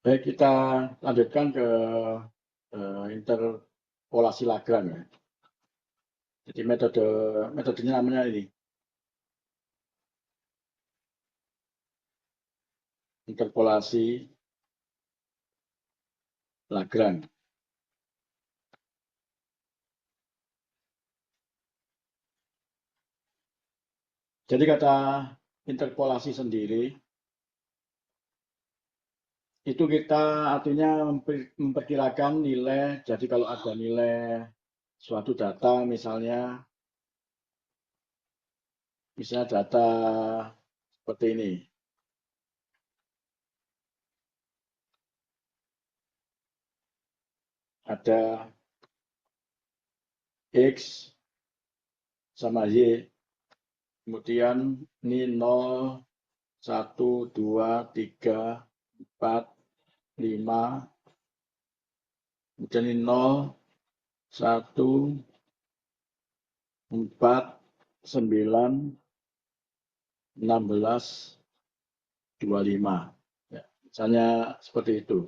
Baik, kita lanjutkan ke interpolasi Lagrange ya. Jadi metodenya namanya ini interpolasi Lagrange. Jadi kata interpolasi sendiri itu kita artinya memperkirakan nilai. Jadi kalau ada nilai suatu data, misalnya data seperti ini, ada X sama Y, kemudian ini 0, 1, 2, 3, 4, 5, kemudian ini 0, 1, 4, 9, 16, 25. Ya, misalnya seperti itu.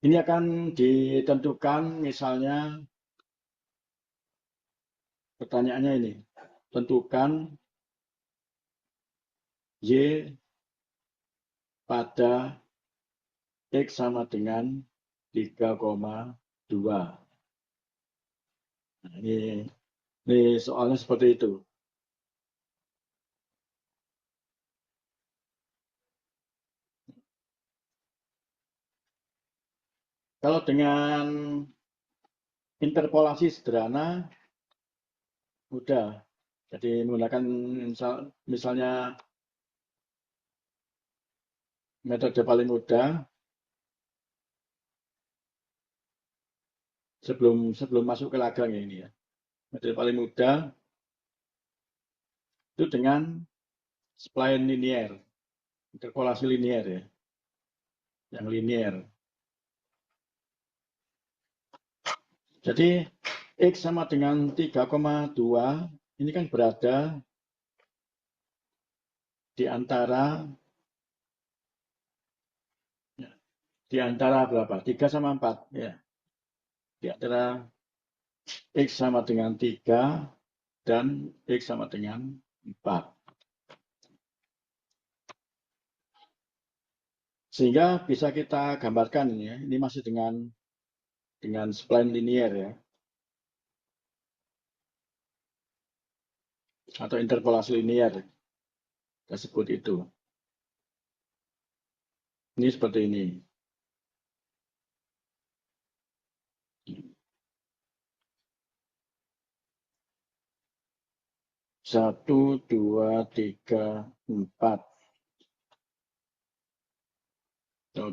Ini akan ditentukan, misalnya pertanyaannya ini, tentukan Y pada X sama dengan 3,2. Nah, ini soalnya seperti itu. Kalau dengan interpolasi sederhana, mudah. Jadi menggunakan misalnya metode paling mudah sebelum masuk ke Lagrange ini ya. Metode paling mudah itu dengan spline linier, interpolasi linier ya, yang linier. Jadi X sama dengan 3,2 ini kan berada di antara berapa? 3 sama 4 ya. Di antara X sama dengan 3 dan X sama dengan 4. Sehingga bisa kita gambarkan ini ya. Ini masih dengan spline linier ya. Atau interpolasi linier. Kita sebut itu. Ini seperti ini. Satu, dua, tiga, empat.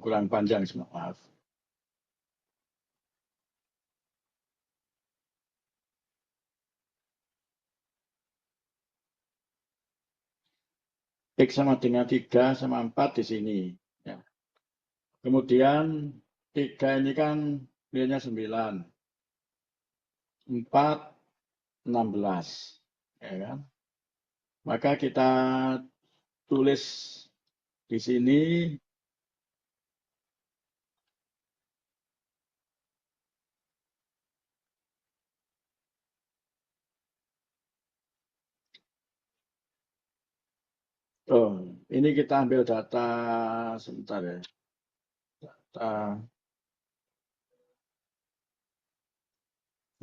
Kurang panjang, maaf. X sama dengan 3 sama 4 di sini. Ya. Kemudian 3 ini kan nilainya 9. 4, 16. Ya kan? Maka kita tulis di sini ini kita ambil data sebentar ya. Data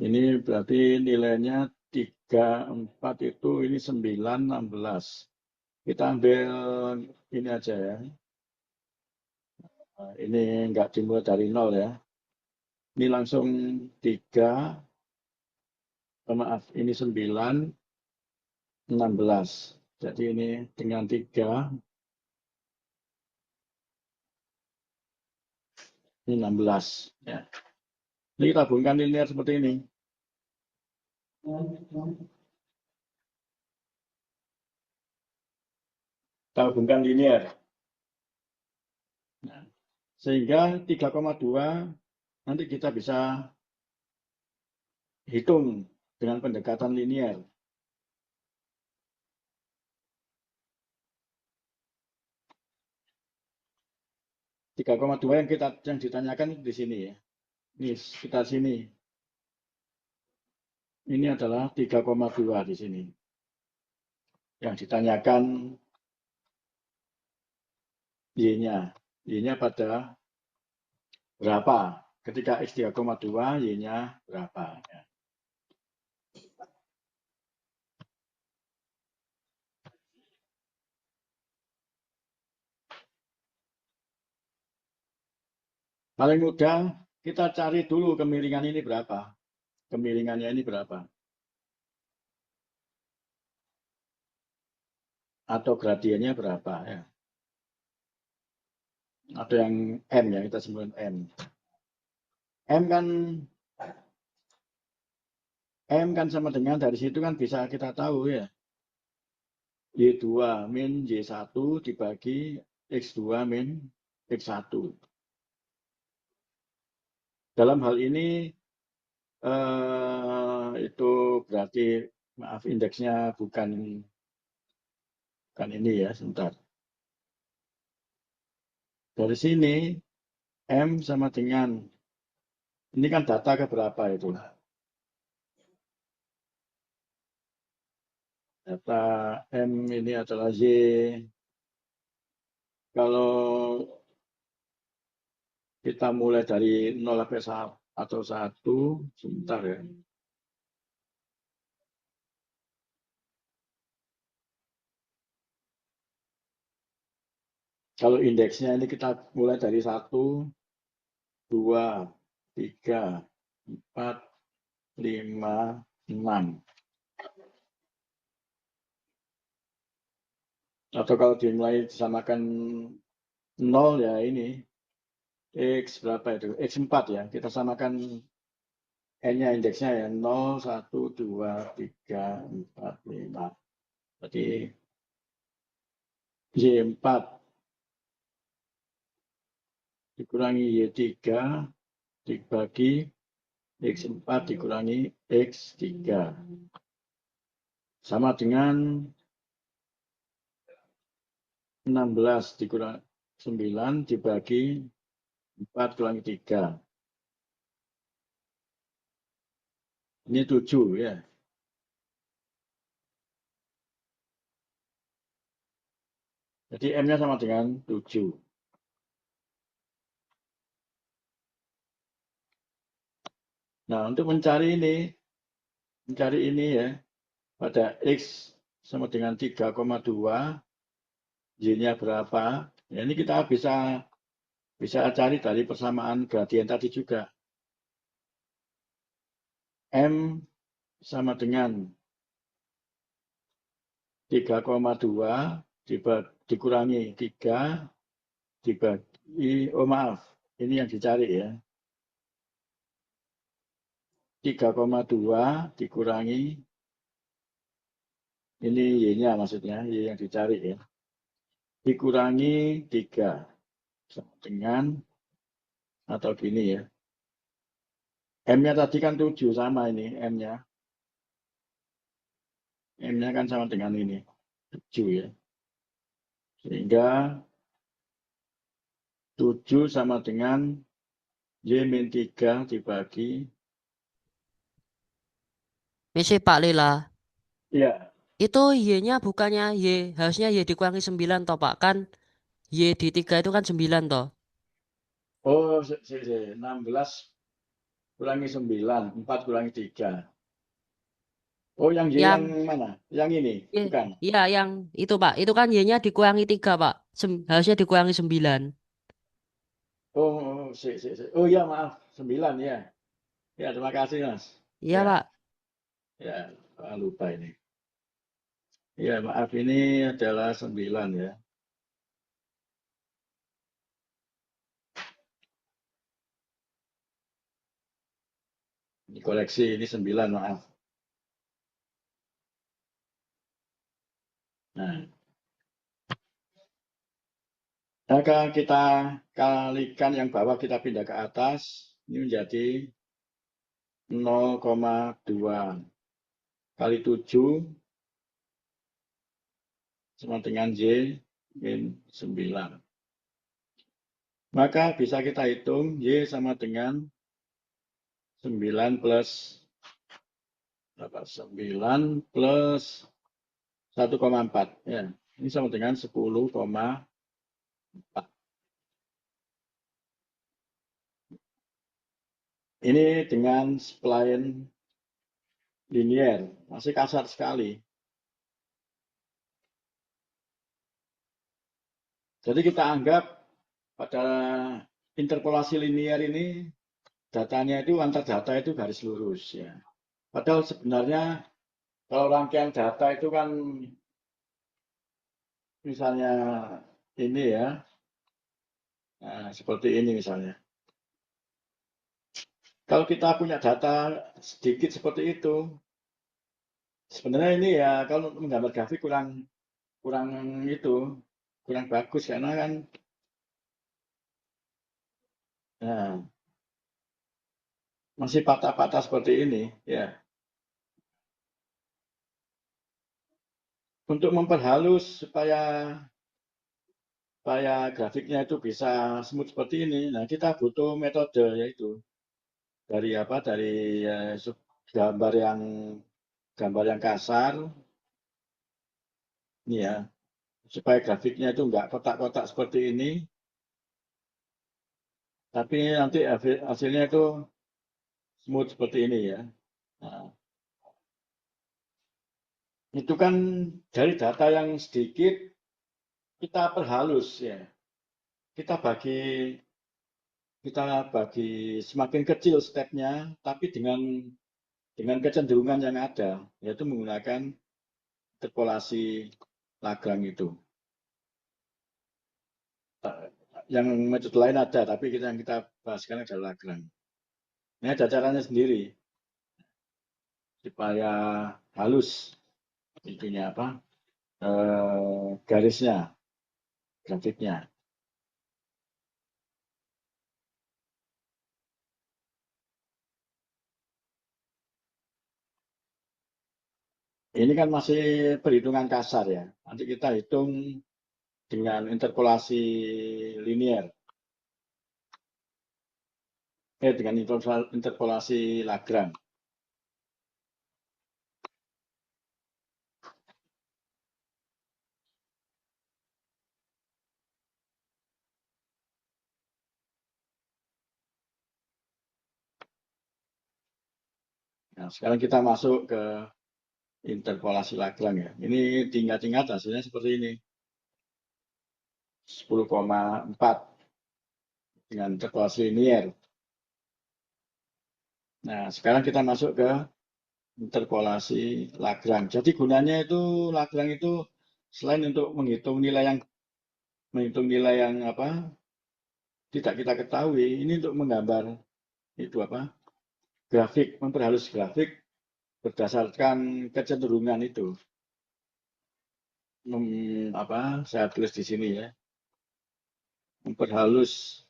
ini berarti nilainya 3, 4 itu ini 9, 16. Kita ambil ini aja ya. Ini enggak dimulai dari 0 ya. Ini langsung 3, maaf, ini 9, 16. Jadi ini dengan 3, ini 16. Ya. Ini kita hubungkan linear seperti ini. Kita hubungkan linear. Nah, sehingga 3,2 nanti kita bisa hitung dengan pendekatan linear. 3,2 yang ditanyakan di sini ya. Ini sekitar sini. Ini adalah 3,2 di sini. Yang ditanyakan Y-nya. Y-nya pada berapa? Ketika X 3,2, Y-nya berapa? Ya. Paling mudah kita cari dulu kemiringan ini berapa. Kemiringannya ini berapa. Atau gradiennya berapa ya. Atau yang M ya, kita sebut M. M kan sama dengan dari situ kan bisa kita tahu ya. Y2 min Y1 dibagi X2 min X1. Dalam hal ini itu berarti maaf indeksnya bukan ini ya, sebentar. Dari sini M sama dengan ini kan data ke berapa itu? Data M ini adalah Y. Kalau kita mulai dari 0 sampai 1 atau 1, sebentar ya. Kalau indeksnya ini kita mulai dari 1, 2, 3, 4, 5, 6. Atau kalau dimulai disamakan 0 ya ini. X berapa itu? X4 ya. Kita samakan N-nya indeksnya ya. 0, 1, 2, 3, 4, 5. Berarti Y4 dikurangi Y3 dibagi X4 dikurangi X3. Sama dengan 16 dikurangi 9 dibagi 4 kurangi 3. Ini 7 ya. Jadi M-nya sama dengan 7. Nah, untuk mencari ini ya, pada X sama dengan 3,2, Y-nya berapa, ya ini kita bisa cari dari persamaan gradien tadi juga. M sama dengan 3,2 dikurangi 3 dibagi, oh maaf, ini yang dicari ya. 3,2 dikurangi, ini Y-nya maksudnya, Y yang dicari ya. Dikurangi 3, sama dengan, atau gini ya. M-nya tadi kan 7, sama ini M-nya. M-nya kan sama dengan ini, 7 ya. Sehingga 7 sama dengan Y-3 dibagi. Misi Pak Lila. Iya. Itu Y-nya bukannya harusnya Y dikurangi 9 toh Pak. Kan Y di 3 itu kan 9 toh. Oh, 16 kurangi 9, 4 kurangi 3. Oh, yang Y yang Yang mana? Yang ini? Bukan. iya yang itu Pak. Itu kan Y-nya dikurangi 3 Pak. Harusnya dikurangi 9. Oh, oh ya maaf, 9 ya. Ya, terima kasih Mas. Iya Ya, Pak. ya, lupa ini. Ya, maaf ini adalah 9 ya. Ini koleksi ini 9, maaf. Nah, maka kita kalikan yang bawah, kita pindah ke atas, ini menjadi 0,2 kali 7 sama dengan Y min 9. Maka bisa kita hitung Y sama dengan 9 plus 9 plus 1,4. Ya, ini sama dengan 10,4. Ini dengan spline linier, masih kasar sekali. Jadi kita anggap pada interpolasi linier ini datanya itu antar data itu garis lurus ya. Padahal sebenarnya kalau rangkaian data itu kan misalnya ini ya, nah, seperti ini misalnya. Kalau kita punya data sedikit seperti itu, sebenarnya ini ya kalau menggambar grafik kurang bagus karena kan nah, masih patah-patah seperti ini ya. Untuk memperhalus supaya grafiknya itu bisa smooth seperti ini, nah kita butuh metode yaitu dari apa? Dari gambar yang kasar, ini ya, supaya grafiknya itu enggak kotak-kotak seperti ini, tapi nanti hasilnya itu smooth seperti ini ya. Nah, itu kan dari data yang sedikit kita perhalus ya. Kita bagi semakin kecil stepnya, tapi dengan kecenderungan yang ada, yaitu menggunakan interpolasi Lagrange itu. Yang metode lain ada, tapi yang kita bahas sekarang adalah Lagrange. Ini ada caranya sendiri supaya halus itunya apa garisnya, grafiknya. Ini kan masih perhitungan kasar ya. Nanti kita hitung dengan interpolasi linier. Dengan interpolasi Lagrange. Nah, sekarang kita masuk ke interpolasi Lagrange ya. Ini tingkat-tingkat hasilnya seperti ini. 10,4 dengan interpolasi linier. Nah, sekarang kita masuk ke interpolasi Lagrange. Jadi gunanya itu Lagrange itu selain untuk menghitung nilai yang apa tidak kita ketahui, ini untuk menggambar itu apa grafik, memperhalus grafik berdasarkan kecenderungan itu. Saya tulis di sini ya, memperhalus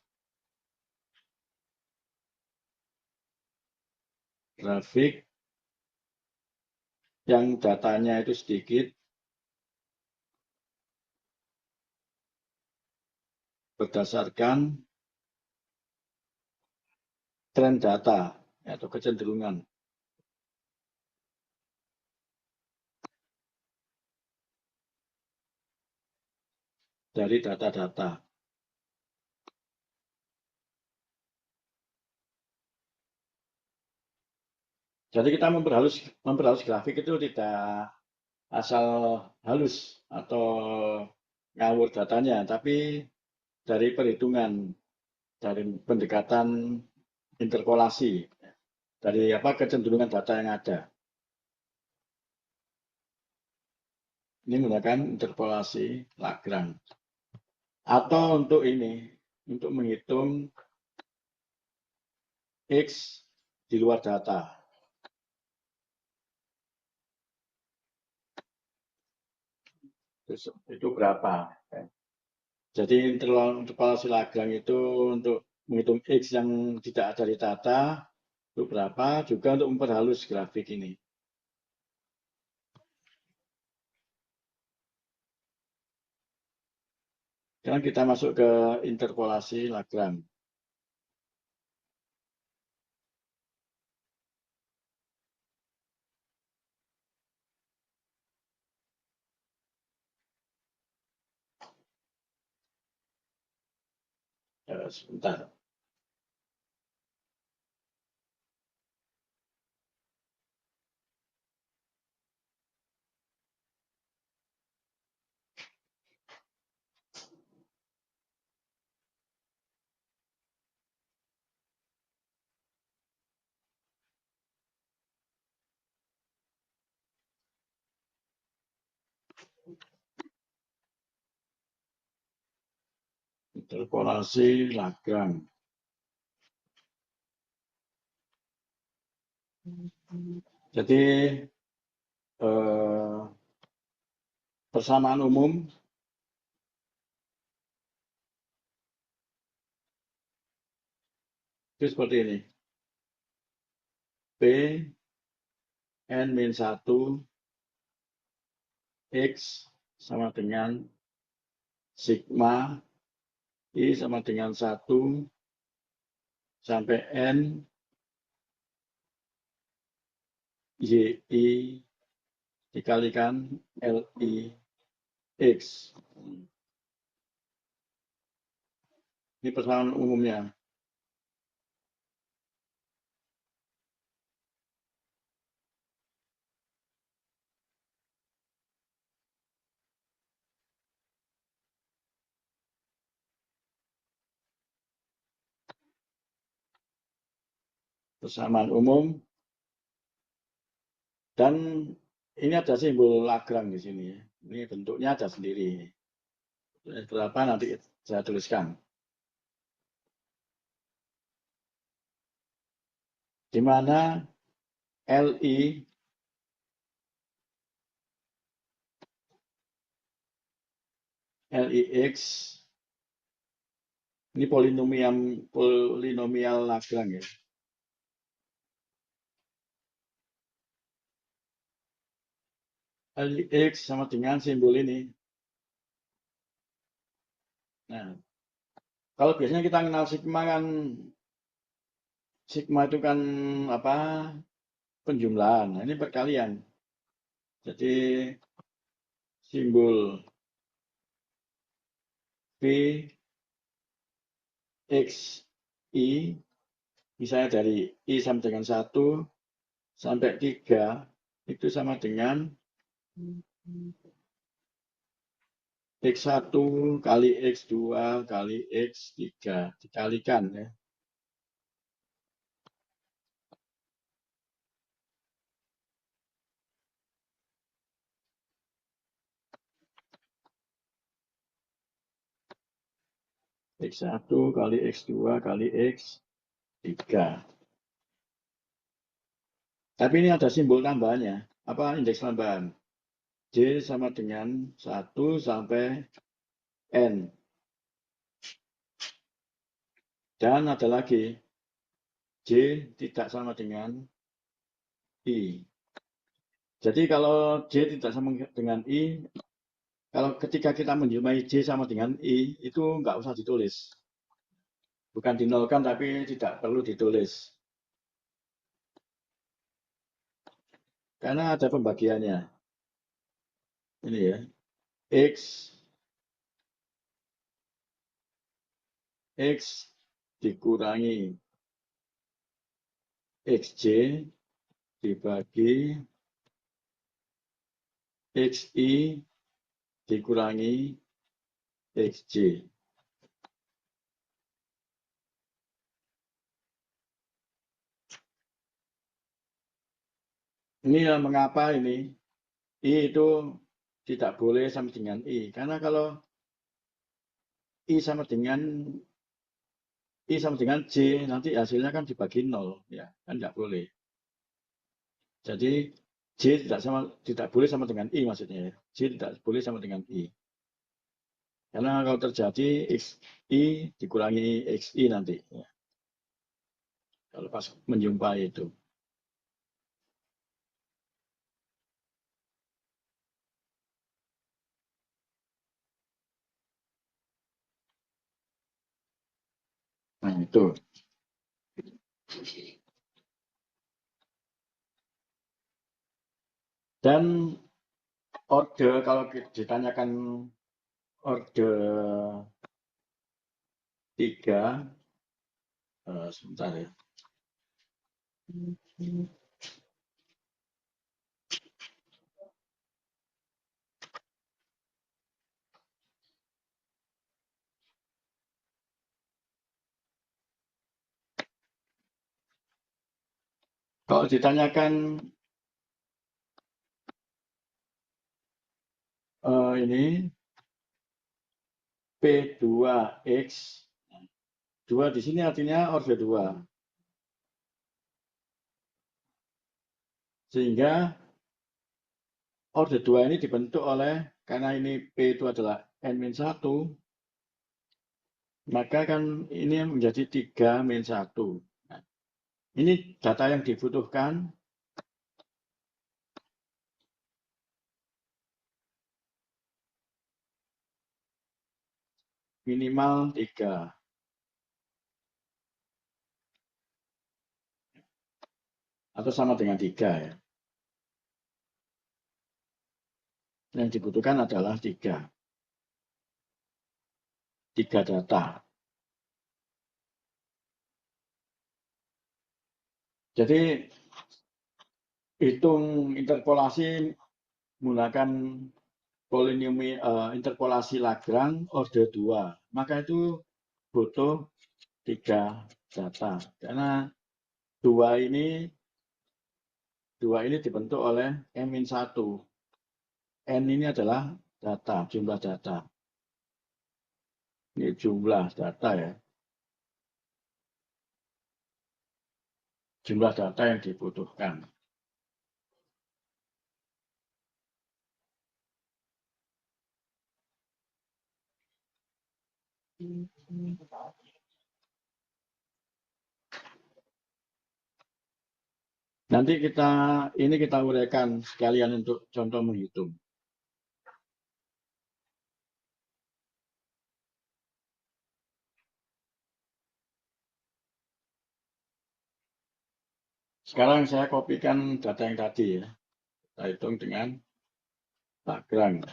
grafik yang datanya itu sedikit berdasarkan tren data atau kecenderungan. Dari data-data. Jadi kita memperhalus grafik itu tidak asal halus atau ngawur datanya, tapi dari perhitungan, dari pendekatan interpolasi, dari apa kecenderungan data yang ada. Ini menggunakan interpolasi Lagrange. Atau untuk ini, untuk menghitung X di luar data. Itu berapa? Jadi interpolasi Lagrange itu untuk menghitung X yang tidak ada di data, itu berapa? Juga untuk memperhalus grafik ini. Sekarang kita masuk ke interpolasi Lagrange. Sebentar. Interpolasi Lagrange. Jadi persamaan umum itu seperti ini. P N-1 X sama dengan sigma I sama dengan 1 sampai N YI dikalikan LI X. Ini persamaan umumnya. Persamaan umum. Dan ini ada simbol Lagrange di sini. Ini bentuknya ada sendiri. Berapa nanti saya tuliskan. Di mana LI LIX ini polinomial Lagrange ya. LIX sama dengan simbol ini. Nah, kalau biasanya kita kenal sigma kan, sigma itu kan apa? Penjumlahan. Nah, ini perkalian. Jadi simbol P X I misalnya dari I sama dengan 1 sampai 3 itu sama dengan X1 kali X2 kali X3 dikalikan ya. X1 kali X2 kali X3. Tapi ini ada simbol tambahannya. Apa indeks tambahan? J sama dengan 1 sampai N. Dan ada lagi, J tidak sama dengan I. Jadi kalau J tidak sama dengan I, kalau ketika kita menjumpai J sama dengan I, itu nggak usah ditulis. Bukan dinolkan, tapi tidak perlu ditulis. Karena ada pembagiannya. Ini ya, X dikurangi XJ dibagi XI dikurangi XJ. Ini mengapa ini I itu tidak boleh sama dengan I. Karena kalau I sama dengan J, nanti hasilnya kan dibagi 0. Ya, kan tidak boleh. Jadi J tidak boleh sama dengan I maksudnya. J tidak boleh sama dengan I. Karena kalau terjadi XI dikurangi XI nanti. Ya. Kalau pas menjumpai itu. Nah, itu. Dan orde, kalau ditanyakan orde 3, sebentar ya. Kalau ditanyakan ini P2X, 2 di sini artinya orde 2. Sehingga orde 2 ini dibentuk oleh, karena ini P itu adalah N-1, maka kan ini menjadi 3-1. Nah, ini data yang dibutuhkan minimal 3. Atau sama dengan 3 ya. Yang dibutuhkan adalah 3. 3 data. Jadi hitung interpolasi menggunakan interpolasi Lagrange orde 2. Maka itu butuh 3 data. Karena 2 ini dibentuk oleh M-1. N ini adalah data, jumlah data. Ini jumlah data ya. Jumlah data yang dibutuhkan. Nanti kita uraikan sekalian untuk contoh menghitung. Sekarang saya kopikan data yang tadi ya. Kita hitung dengan Lagrange.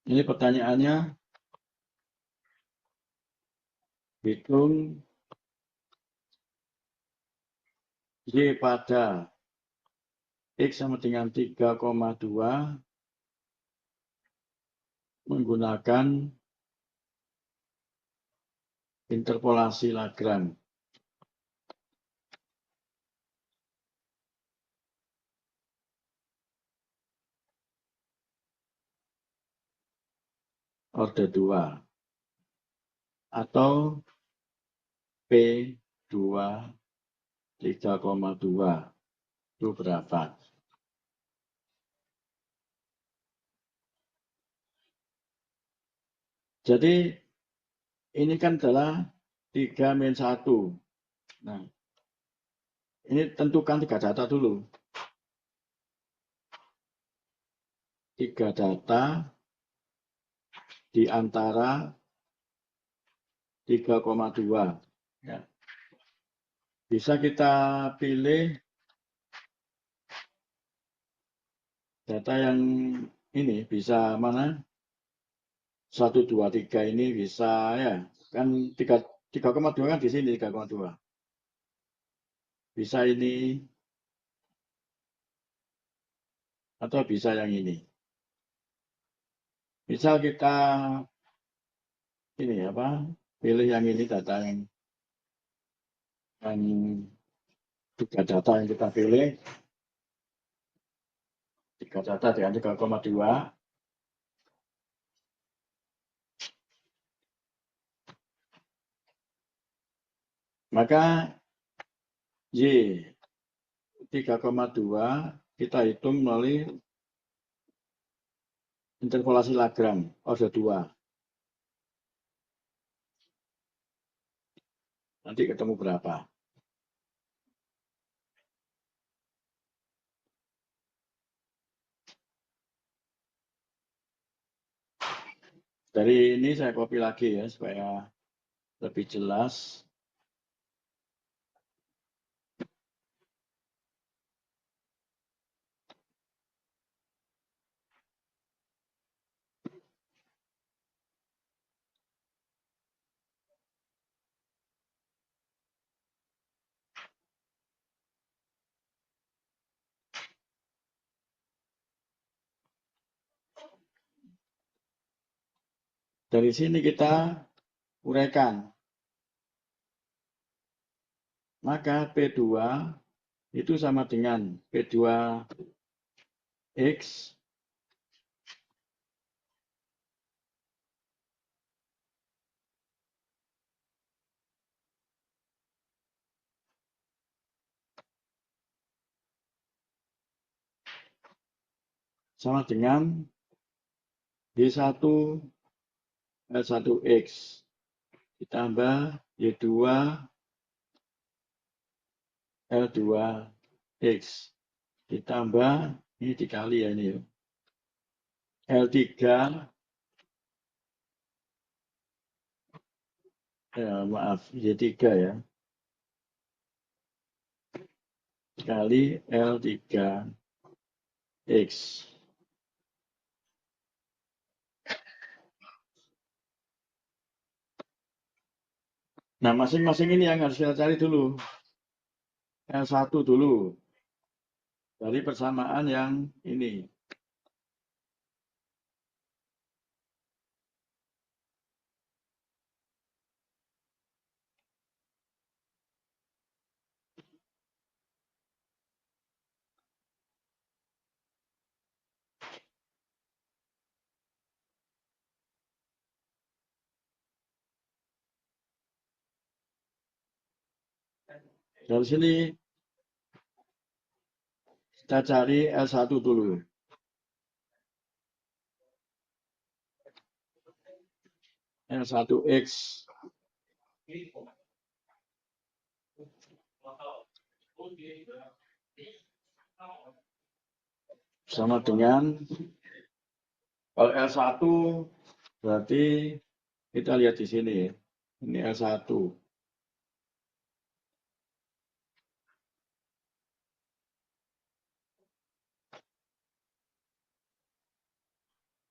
Ini pertanyaannya, hitung Y pada X sama dengan 3,2 menggunakan interpolasi Lagrange. Orde 2. Atau P2 3,2. Itu berapa? Jadi ini kan adalah 3-1. Nah, ini tentukan 3 data dulu. 3 data di antara 3,2. Ya. Bisa kita pilih data yang ini, bisa mana? 1, 2, 3 ini bisa ya. Kan 3,2 kan di sini 3,2. Bisa ini atau bisa yang ini. Misal kita ini apa? Pilih yang ini, data yang 3 data yang kita pilih. 3 data dengan 3,2. Maka Y 3,2 kita hitung melalui interpolasi Lagrange orde 2. Nanti ketemu berapa. Dari ini saya copy lagi ya, supaya lebih jelas. Dari sini kita uraikan. Maka P2 itu sama dengan P2X sama dengan Y1 L1X ditambah Y2 L2X ditambah ini dikali ya ini ya. L3 maaf Y3 ya kali L3X. Nah, masing-masing ini yang harus kita cari dulu. L1 dulu dari persamaan yang ini. Dari sini kita cari L1 dulu. L1X sama dengan kalau L1 berarti kita lihat di sini ya. Ini L1.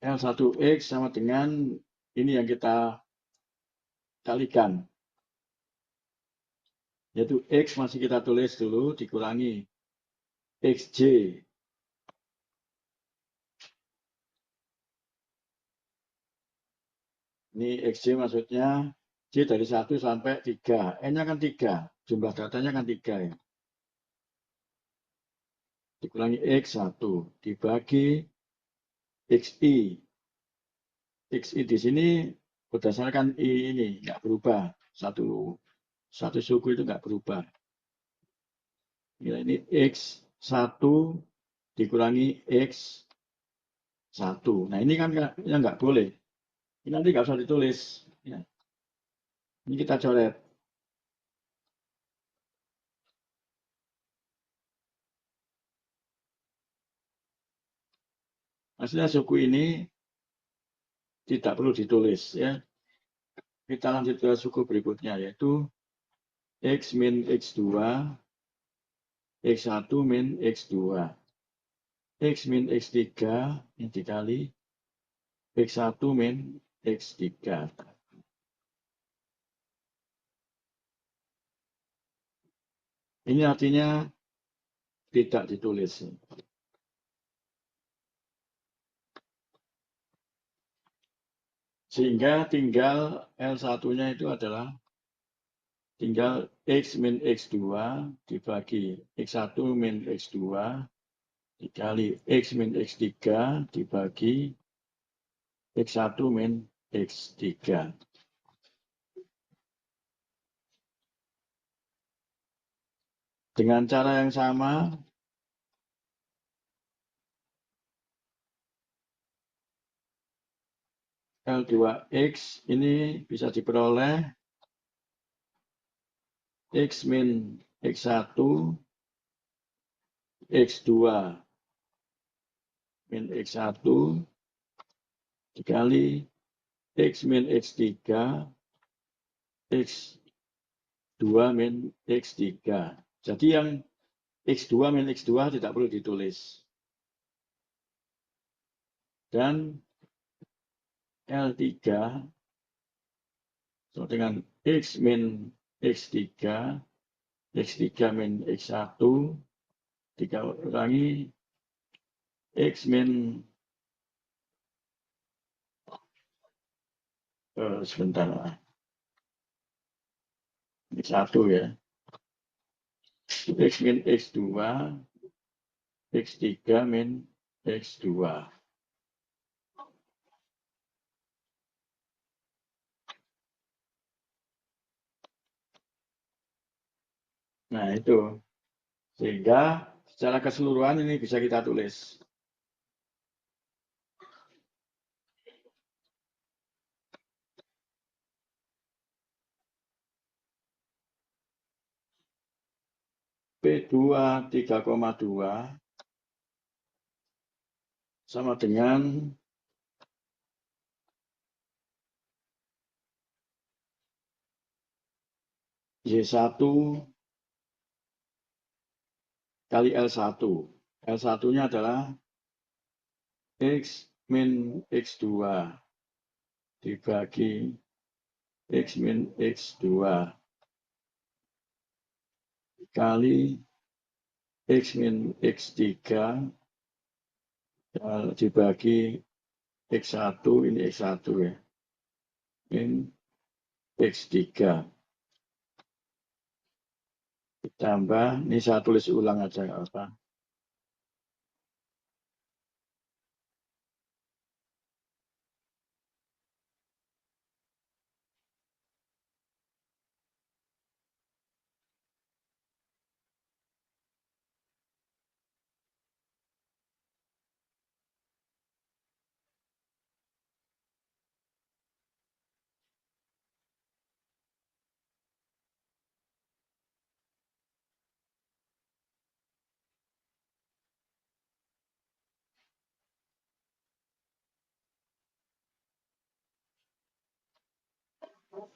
L1X sama dengan ini yang kita kalikan. Yaitu X masih kita tulis dulu dikurangi XJ. Ini XJ maksudnya J dari 1 sampai 3. N-nya kan 3. Jumlah datanya kan 3 ya. Dikurangi X1 dibagi XI. XI di sini berdasarkan I ini nggak berubah. Satu suku itu nggak berubah. Ini X1 dikurangi X1. Nah ini kan yang nggak boleh. Ini nanti nggak usah ditulis. Ya. Ini kita coret. Maksudnya suku ini tidak perlu ditulis ya. Kita lanjut ke suku berikutnya yaitu X min X2, X1 min X2. X min X3 yang dikali X1 min X3. Ini artinya tidak ditulis. Sehingga tinggal L1-nya itu adalah tinggal X min X2 dibagi X1 min X2 dikali X min X3 dibagi X1 min X3. Dengan cara yang sama, L2X ini bisa diperoleh X min X1 X2 min X1 dikali X min X3 X2 min X3. Jadi yang X2 min X2 tidak perlu ditulis. Dan L3 sama dengan X min X3 X3 min X1 dikurangi X min sebentar X1 ya. X min X2 X3 min X2. Nah itu. Sehingga secara keseluruhan ini bisa kita tulis. P2 3,2 sama dengan Y1 kali L1. L1-nya adalah X min X2 dibagi X min X2 kali X min X3 dibagi X1, ini X1 ya, min X3. Ditambah, ini saya tulis ulang aja nggak apa.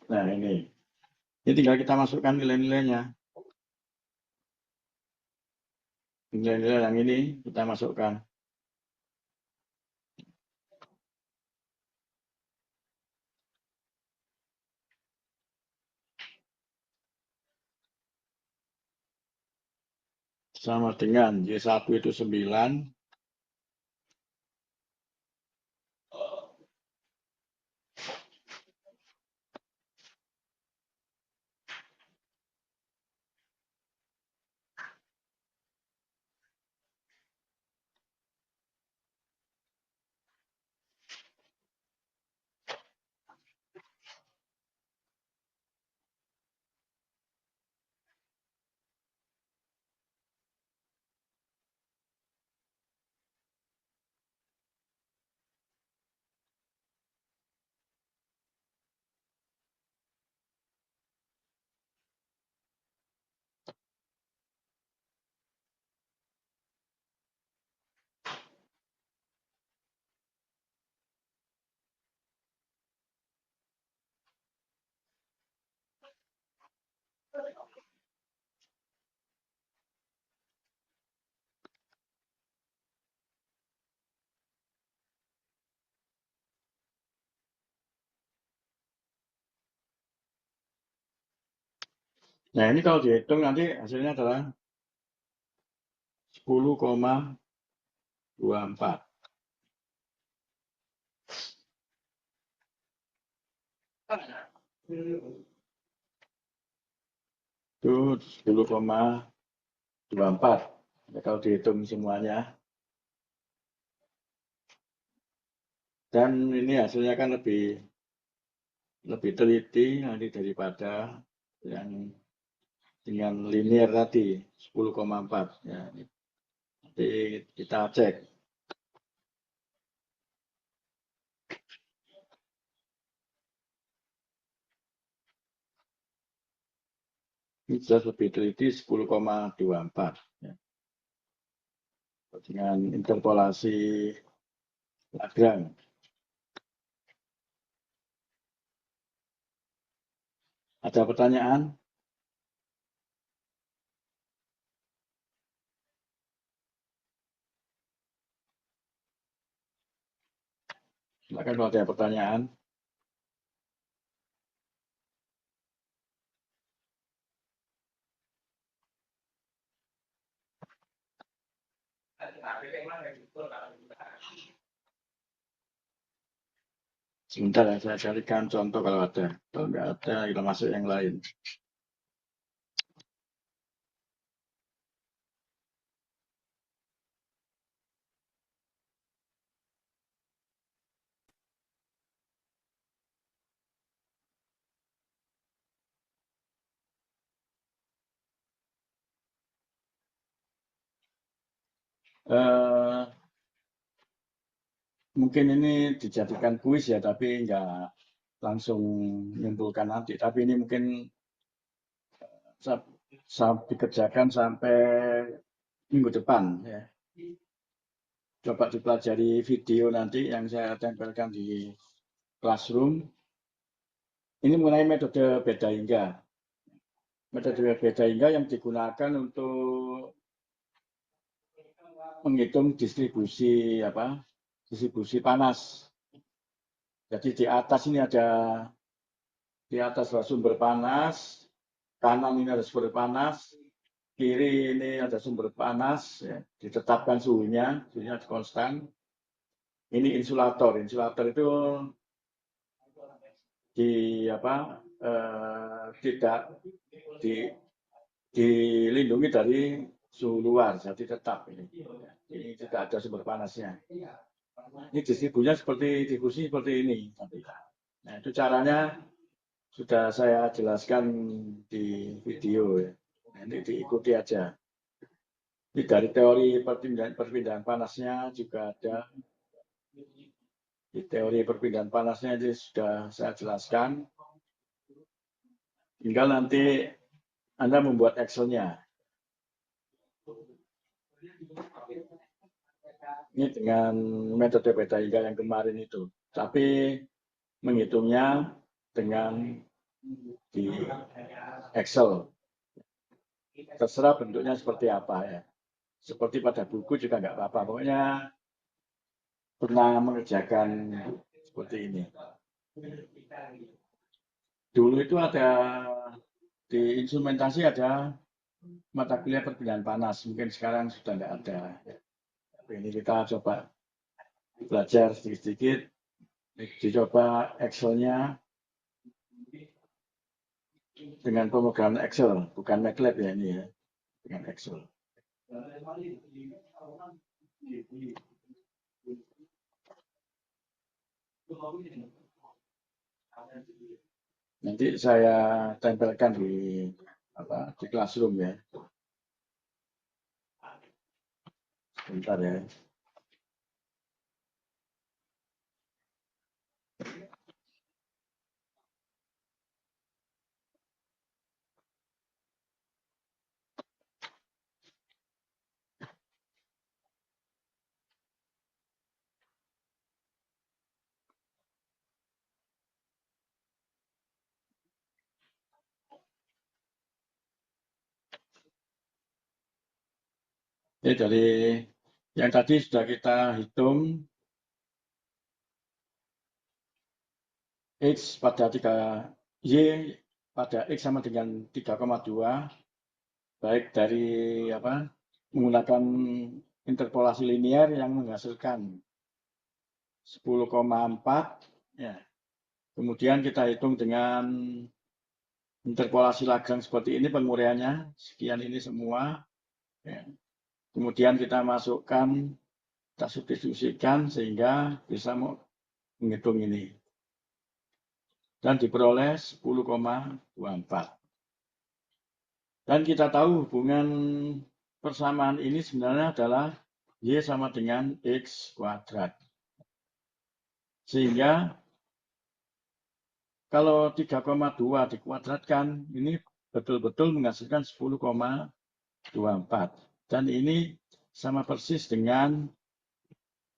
Nah ini tinggal kita masukkan nilai-nilainya. Nilai-nilai yang ini kita masukkan. Sama dengan Y1 itu 9. Nah ini kalau dihitung nanti hasilnya adalah 10,24. Itu 10,24. Ya, kalau dihitung semuanya. Dan ini hasilnya kan lebih teliti nanti daripada yang dengan linear tadi 10,4 ya. Nanti kita cek. Ini jelas lebih teliti 10,24 ya. Dengan interpolasi Lagrange. Ada pertanyaan? Silakan kalau ada pertanyaan. Sebentar ya, saya carikan contoh kalau ada. Kalau nggak ada, kita masuk yang lain. Eh, mungkin ini dijadikan kuis ya, tapi nggak langsung menyimpulkan nanti. Tapi ini mungkin dikerjakan sampai minggu depan ya. Coba dipelajari video nanti yang saya tempelkan di Classroom. Ini mengenai metode beda hingga. Metode beda hingga yang digunakan untuk menghitung distribusi panas. Jadi di atas ini ada sumber panas, kanan ini ada sumber panas, kiri ini ada sumber panas, ya, ditetapkan suhunya konstan. Ini insulator. Insulator itu tidak dilindungi dari suhu luar, jadi tetap ini. Ini tidak ada sumber panasnya. Ini distribusinya seperti ini. Nah, itu caranya sudah saya jelaskan di video ya. Nanti diikuti aja. Ini dari teori perpindahan panasnya juga ada. Di teori perpindahan panasnya ini sudah saya jelaskan. Tinggal nanti Anda membuat Excel-nya. Ini dengan metode beda hingga yang kemarin itu. Tapi menghitungnya dengan di Excel. Terserah bentuknya seperti apa ya. Seperti pada buku juga nggak apa-apa. Pokoknya pernah mengerjakan seperti ini. Dulu itu ada di instrumentasi ada mata kuliah perpindahan panas. Mungkin sekarang sudah nggak ada. Tapi ini kita coba belajar sedikit-sedikit. Dicoba Excel-nya dengan pemrograman Excel, bukan MATLAB ya ini ya, dengan Excel. Nanti saya tempelkan di Classroom ya. Sebentar ya. Jadi dari yang tadi sudah kita hitung X pada 3 Y pada X sama dengan 3,2 baik dari menggunakan interpolasi linear yang menghasilkan 10,4 ya. Kemudian kita hitung dengan interpolasi Lagrange seperti ini penguraiannya sekian ini semua ya. Kemudian kita masukkan, kita substitusikan sehingga bisa menghitung ini dan diperoleh 10,24. Dan kita tahu hubungan persamaan ini sebenarnya adalah Y sama dengan X kuadrat. Sehingga kalau 3,2 dikuadratkan, ini betul-betul menghasilkan 10,24. Dan ini sama persis dengan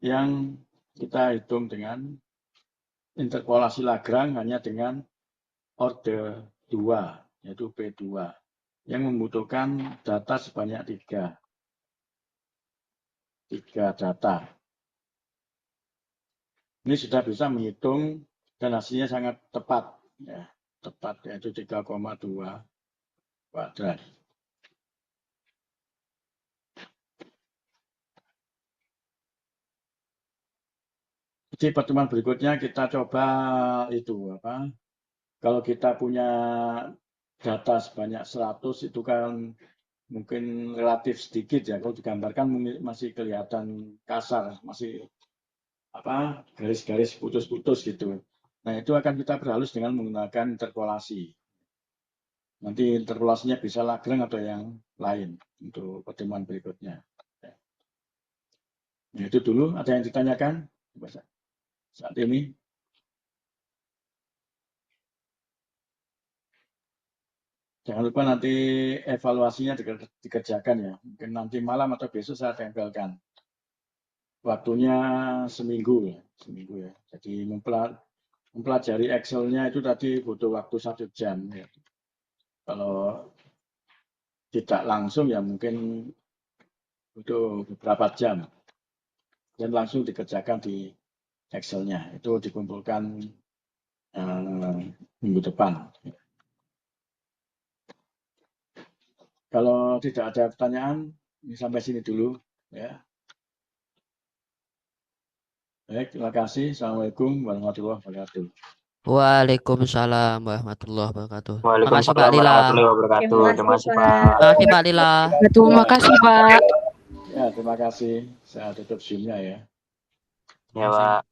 yang kita hitung dengan interpolasi Lagrange hanya dengan orde 2, yaitu P2, yang membutuhkan data sebanyak 3 data. Ini sudah bisa menghitung dan hasilnya sangat tepat, ya, tepat yaitu 3,2 kuadrat. Di pertemuan berikutnya kita coba itu apa? Kalau kita punya data sebanyak 100 itu kan mungkin relatif sedikit ya. Kalau digambarkan masih kelihatan kasar, masih apa garis-garis putus-putus gitu. Nah itu akan kita perhalus dengan menggunakan interpolasi. Nanti interpolasinya bisa Lagrange atau yang lain untuk pertemuan berikutnya. Nah, itu dulu. Ada yang ditanyakan saat ini? Jangan lupa nanti evaluasinya dikerjakan ya. Mungkin nanti malam atau besok saya tempelkan. Waktunya seminggu ya. Jadi mempelajari Excel-nya itu tadi butuh waktu 1 jam. Ya. Kalau tidak langsung ya mungkin butuh beberapa jam. Dan langsung dikerjakan di Excel-nya. Itu dikumpulkan minggu depan. Kalau tidak ada pertanyaan, sampai sini dulu. Ya. Baik, terima kasih. Assalamualaikum warahmatullahi wabarakatuh. Waalaikumsalam warahmatullahi wabarakatuh. Makasih Pak Waalaikumsalam Lila. warahmatullahi wabarakatuh. Terima kasih, Pak. Makasih Pak Lila. Terima kasih, Pak. Ya, terima kasih. Saya tutup Zoom-nya ya. Ya, Pak.